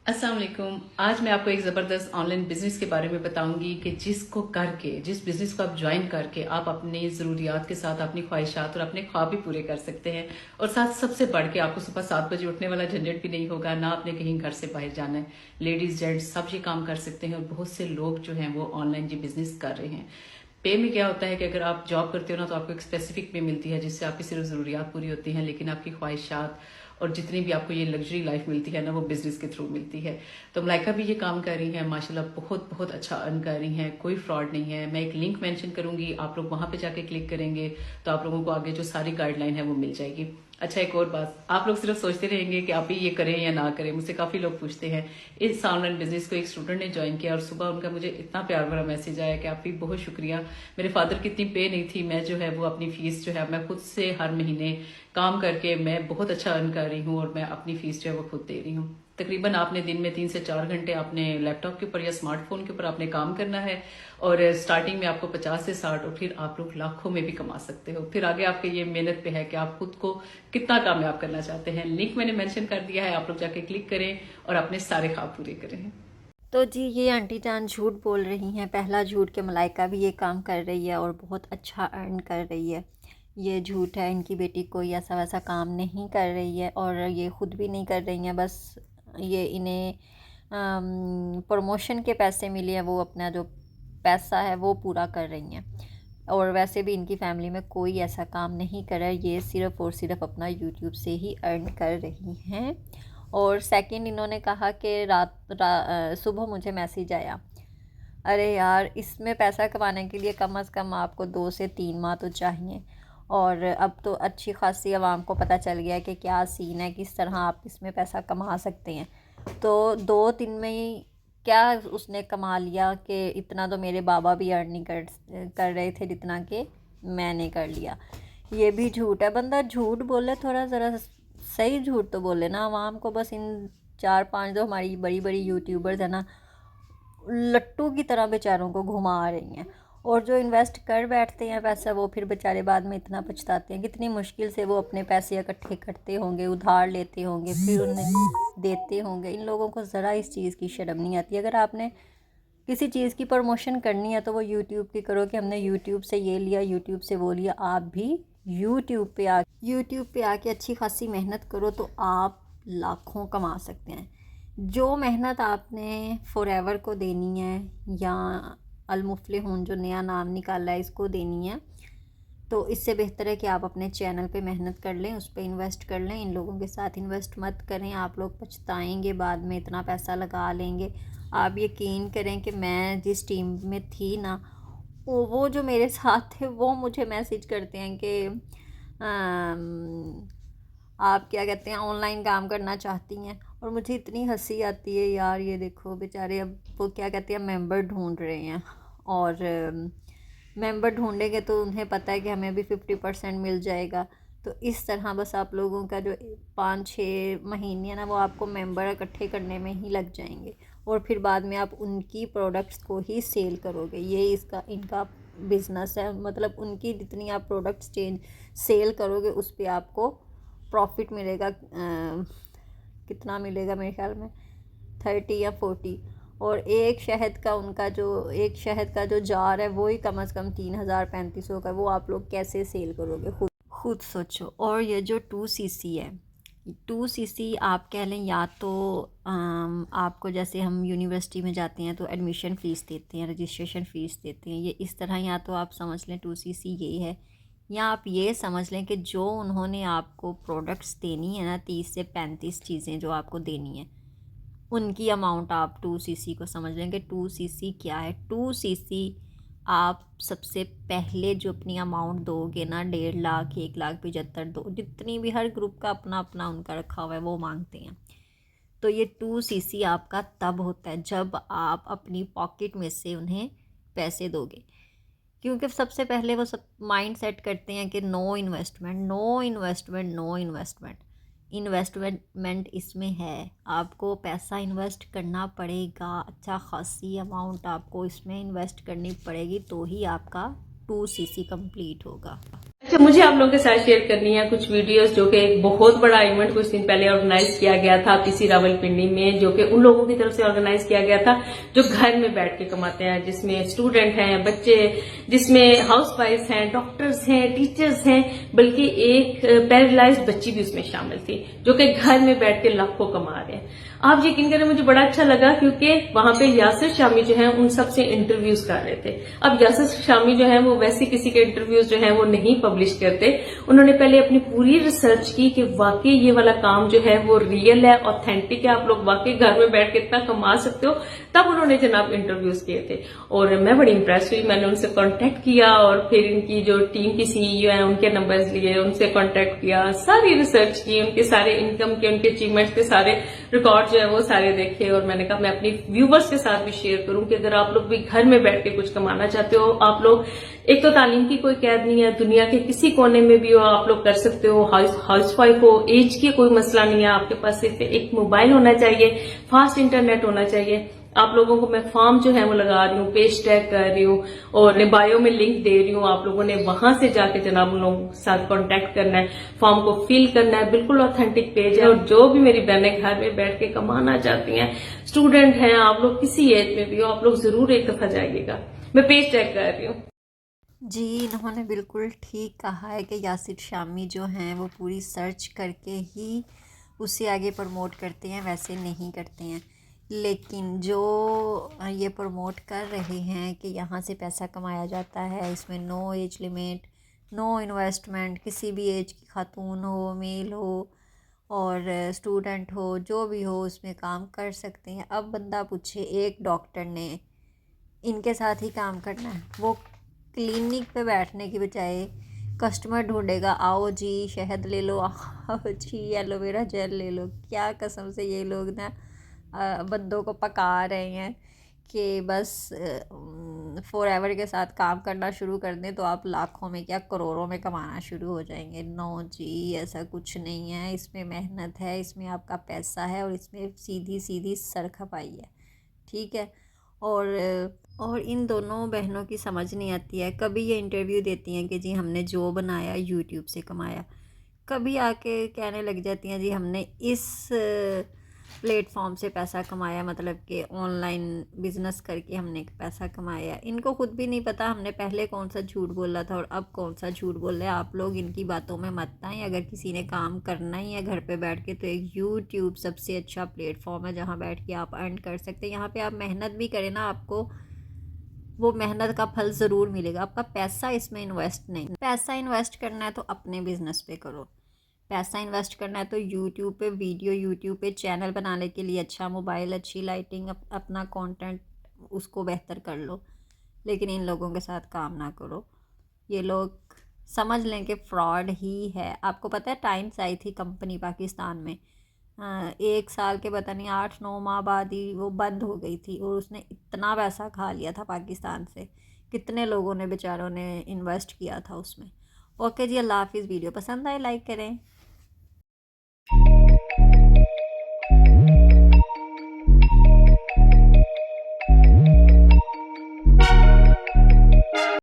अस्सलाम वालेकुम। आज मैं आपको एक ज़बरदस्त ऑनलाइन बिजनेस के बारे में बताऊंगी कि जिसको करके जिस बिजनेस को आप ज्वाइन करके आप अपनी ज़रूरियात के साथ अपनी ख्वाहिशात और अपने ख्वाब भी पूरे कर सकते हैं। और साथ सबसे बढ़ के आपको सुबह 7 बजे उठने वाला झंझट भी नहीं होगा, ना आपने कहीं घर से बाहर जाना है। लेडीज जेंट्स सब ये काम कर सकते हैं और बहुत से लोग जो हैं वो ऑनलाइन ये बिजनेस कर रहे हैं। पे में क्या होता है कि अगर आप जॉब करते हो ना तो आपको एक स्पेसिफिक पे मिलती है जिससे आपकी सिर्फ ज़रूरियात पूरी होती हैं, लेकिन आपकी ख्वाहिशात और जितनी भी आपको ये लग्जरी लाइफ मिलती है ना वो बिजनेस के थ्रू मिलती है। तो मलाइका भी ये काम कर रही हैं माशाल्लाह, बहुत बहुत अच्छा अर्न कर रही हैं, कोई फ्रॉड नहीं है। मैं एक लिंक मेंशन करूंगी, आप लोग वहां पे जाके क्लिक करेंगे तो आप लोगों को आगे जो सारी गाइडलाइन है वो मिल जाएगी। अच्छा, एक और बात, आप लोग सिर्फ सोचते रहेंगे कि आप ही ये करें या ना करें। मुझसे काफी लोग पूछते हैं। इस ऑनलाइन बिजनेस को एक स्टूडेंट ने ज्वाइन किया और सुबह उनका मुझे इतना प्यार भरा मैसेज आया कि आप ही बहुत शुक्रिया। मेरे फादर की इतनी पे नहीं थी, मैं जो है वो अपनी फीस जो है मैं खुद से हर महीने काम करके मैं बहुत अच्छा अर्न कर रही हूँ और मैं अपनी फीस जो है वो खुद दे रही हूँ। तकरीबन आपने दिन में 3 से 4 घंटे अपने लैपटॉप के ऊपर या स्मार्टफोन के ऊपर आपने काम करना है और स्टार्टिंग में आपको 50 से 60 और फिर आप लोग लाखों में भी कमा सकते हो। फिर आगे आपके ये मेहनत पे है कि आप खुद को कितना कामयाब करना चाहते हैं। लिंक मैंने मेंशन कर दिया है, आप लोग जाके क्लिक करें और अपने सारे ख्वाब पूरे करें। तो जी ये आंटी जान झूठ बोल रही हैं। पहला झूठ कि मलाइका भी ये काम कर रही है और बहुत अच्छा अर्न कर रही है, ये झूठ है। इनकी बेटी कोई ऐसा वैसा काम नहीं कर रही है और ये ख़ुद भी नहीं कर रही हैं। बस ये इन्हें प्रमोशन के पैसे मिले हैं, वो अपना जो पैसा है वो पूरा कर रही हैं। और वैसे भी इनकी फैमिली में कोई ऐसा काम नहीं कर रहा है, ये सिर्फ़ और सिर्फ अपना यूट्यूब से ही अर्न कर रही हैं। और सेकंड, इन्होंने कहा कि सुबह मुझे मैसेज आया, अरे यार इसमें पैसा कमाने के लिए कम से कम आपको 2 से 3 माह तो चाहिए। और अब तो अच्छी खासी आवाम को पता चल गया है कि क्या सीन है, किस तरह आप इसमें पैसा कमा सकते हैं। तो 2 दिन में ही क्या उसने कमा लिया कि इतना तो मेरे बाबा भी अर्न नहीं कर रहे थे जितना कि मैंने कर लिया। ये भी झूठ है। बंदा झूठ बोले, थोड़ा ज़रा सही झूठ तो बोले ना आवाम को। बस इन 4-5 जो हमारी बड़ी बड़ी यूट्यूबर्स हैं ना, लट्टू की तरह बेचारों को घुमा रही हैं। और जो इन्वेस्ट कर बैठते हैं पैसा, वो फिर बेचारे बाद में इतना पछताते हैं। कितनी मुश्किल से वो अपने पैसे इकट्ठे करते होंगे, उधार लेते होंगे, फिर उन्हें देते होंगे। इन लोगों को ज़रा इस चीज़ की शर्म नहीं आती। अगर आपने किसी चीज़ की प्रमोशन करनी है तो वो यूट्यूब की करो कि हमने यूट्यूब से ये लिया, यूट्यूब से वो लिया। आप भी यूट्यूब पे आके अच्छी खासी मेहनत करो तो आप लाखों कमा सकते हैं। जो मेहनत आपने फॉरएवर को देनी है या अलमुफ्लिहून जो नया नाम निकाला है इसको देनी है, तो इससे बेहतर है कि आप अपने चैनल पे मेहनत कर लें, उस पर इन्वेस्ट कर लें। इन लोगों के साथ इन्वेस्ट मत करें, आप लोग पछताएंगे बाद में। इतना पैसा लगा लेंगे। आप यकीन करें कि मैं जिस टीम में थी ना, वो जो मेरे साथ थे वो मुझे मैसेज करते हैं कि आप क्या कहते हैं ऑनलाइन काम करना चाहती हैं। और मुझे इतनी हंसी आती है यार, ये देखो बेचारे अब वो क्या कहते हैं मेंबर ढूंढ रहे हैं। और मेंबर ढूंढेंगे तो उन्हें पता है कि हमें भी 50% मिल जाएगा। तो इस तरह बस आप लोगों का जो 5-6 महीने है ना, वो आपको मेंबर इकट्ठे करने में ही लग जाएंगे। और फिर बाद में आप उनकी प्रोडक्ट्स को ही सेल करोगे। ये इसका इनका बिज़नेस है। मतलब उनकी जितनी आप प्रोडक्ट्स सेल करोगे उस पर आपको प्रॉफिट मिलेगा। कितना मिलेगा, मेरे ख्याल में 30 या 40। और एक शहद का जो जार है वो ही कम से कम 3,000-3,500 का। वो आप लोग कैसे सेल करोगे, खुद सोचो। और ये जो 2cc है, 2cc आप कह लें या तो आपको, जैसे हम यूनिवर्सिटी में जाते हैं तो एडमिशन फ़ीस देते हैं, रजिस्ट्रेशन फ़ीस देते हैं, ये इस तरह। या तो आप समझ लें 2cc ये है, या आप ये समझ लें कि जो उन्होंने आपको प्रोडक्ट्स देनी है ना, 30 से 35 चीज़ें जो आपको देनी है, उनकी अमाउंट आप 2cc को समझ लें कि 2cc क्या है। 2cc आप सबसे पहले जो अपनी अमाउंट दोगे ना, 1.5 लाख 1,75,000 दो, जितनी भी हर ग्रुप का अपना अपना उनका रखा हुआ है वो मांगते हैं। तो ये 2cc आपका तब होता है जब आप अपनी पॉकेट में से उन्हें पैसे दोगे। क्योंकि सबसे पहले वो सब माइंड सेट करते हैं कि no investment, no investment, no investment. Investment इसमें है, आपको पैसा इन्वेस्ट करना पड़ेगा। अच्छा खासी अमाउंट आपको इसमें इन्वेस्ट करनी पड़ेगी तो ही आपका 2cc कंप्लीट होगा। तो मुझे आप लोगों के साथ शेयर करनी है कुछ वीडियोस जो कि एक बहुत बड़ा इवेंट कुछ दिन पहले ऑर्गेनाइज किया गया था पीसी रावलपिंडी में, जो कि उन लोगों की तरफ से ऑर्गेनाइज किया गया था जो घर में बैठ के कमाते हैं, जिसमें स्टूडेंट हैं, बच्चे, जिसमें हाउसवाइफ हैं, डॉक्टर्स हैं, टीचर्स हैं, बल्कि एक पैरालाइज्ड बच्ची भी उसमें शामिल थी जो कि घर में बैठ के लाखों कमा रहे हैं। आप यकीन करें मुझे बड़ा अच्छा लगा क्योंकि वहां पे यासिर शामी जो है उन सबसे इंटरव्यूज कर रहे थे। अब यासिर शामी जो है वो वैसे किसी के इंटरव्यूज जो है वो नहीं पब्लिश करते, उन्होंने पहले अपनी पूरी रिसर्च की कि वाकई ये वाला काम जो है वो रियल है, ऑथेंटिक है, आप लोग वाकई घर में बैठ के इतना कमा सकते हो, तब उन्होंने जनाब इंटरव्यूज किए थे। और मैं बड़ी इंप्रेस हुई, मैंने उनसे कॉन्टेक्ट किया और फिर इनकी जो टीम की सीईओ है उनके नंबर्स लिए, उनसे कॉन्टेक्ट किया, सारी रिसर्च की, उनके सारे इनकम के, उनके अचीवमेंट्स के सारे रिकॉर्ड जो है वो सारे देखे। और मैंने कहा मैं अपनी व्यूवर्स के साथ भी शेयर करूं कि अगर आप लोग भी घर में बैठ के कुछ कमाना चाहते हो, आप लोग, एक तो तालीम की कोई कैद नहीं है, दुनिया के किसी कोने में भी हो आप लोग कर सकते हो, हाउसवाइफ हो, एज की कोई मसला नहीं है, आपके पास सिर्फ एक मोबाइल होना चाहिए, फास्ट इंटरनेट होना चाहिए। आप लोगों को मैं फॉर्म जो है वो लगा रही हूँ, पेज टैग कर रही हूँ और बायो में लिंक दे रही हूँ, आप लोगों ने वहां से जाके जनाब उन लोगों के साथ कांटेक्ट करना है, फॉर्म को फिल करना है, बिल्कुल ऑथेंटिक पेज है। और जो भी मेरी बहनें घर में बैठ के कमाना चाहती हैं, स्टूडेंट हैं, आप लोग किसी एज में भी हो, आप लोग जरूर एक दफा जाइएगा। मैं पेज टैग कर रही हूँ। जी, इन्होंने बिल्कुल ठीक कहा है कि यासिर शामी जो हैं वो पूरी सर्च करके ही उसे आगे प्रमोट करते हैं, वैसे नहीं करते हैं। लेकिन जो ये प्रमोट कर रहे हैं कि यहाँ से पैसा कमाया जाता है, इसमें no age limit, no investment, किसी भी एज की खातून हो, मेल हो और स्टूडेंट हो, जो भी हो उसमें काम कर सकते हैं। अब बंदा पूछे, एक डॉक्टर ने इनके साथ ही काम करना है, वो क्लिनिक पे बैठने की बजाय कस्टमर ढूंढेगा, आओ जी शहद ले लो, आओ जी एलोवेरा जेल ले लो। क्या कसम से ये लोग ना बंदों को पका रहे हैं कि बस फॉर एवर के साथ काम करना शुरू कर दें तो आप लाखों में क्या करोड़ों में कमाना शुरू हो जाएंगे। नो जी, ऐसा कुछ नहीं है। इसमें मेहनत है, इसमें आपका पैसा है और इसमें सीधी सीधी सर खपाई है, ठीक है। और इन दोनों बहनों की समझ नहीं आती है। कभी ये इंटरव्यू देती हैं कि जी हमने जो बनाया यूट्यूब से कमाया, कभी आके कहने लग जाती हैं जी हमने इस प्लेटफॉर्म से पैसा कमाया, मतलब कि ऑनलाइन बिजनेस करके हमने पैसा कमाया। इनको खुद भी नहीं पता हमने पहले कौन सा झूठ बोला था और अब कौन सा झूठ बोल रहे हैं। आप लोग इनकी बातों में मत आएं। अगर किसी ने काम करना ही है घर पे बैठ के तो एक यूट्यूब सबसे अच्छा प्लेटफॉर्म है जहाँ बैठ के आप अर्न कर सकते हैं। यहाँ पे आप मेहनत भी करें ना, आपको वो मेहनत का फल ज़रूर मिलेगा। आपका पैसा इसमें इन्वेस्ट नहीं, पैसा इन्वेस्ट करना है तो अपने बिजनेस पे करो। पैसा इन्वेस्ट करना है तो यूट्यूब पे वीडियो, यूट्यूब पे चैनल बनाने के लिए अच्छा मोबाइल, अच्छी लाइटिंग, अपना कंटेंट उसको बेहतर कर लो। लेकिन इन लोगों के साथ काम ना करो। ये लोग समझ लें कि फ्रॉड ही है। आपको पता है टाइम्स आई थी कंपनी पाकिस्तान में, 1 साल के पता नहीं 8-9 माह बाद ही वो बंद हो गई थी और उसने इतना पैसा खा लिया था पाकिस्तान से। कितने लोगों ने बेचारों ने इन्वेस्ट किया था उसमें। ओके जी, अल्लाह हाफिज़। वीडियो पसंद आए लाइक करें।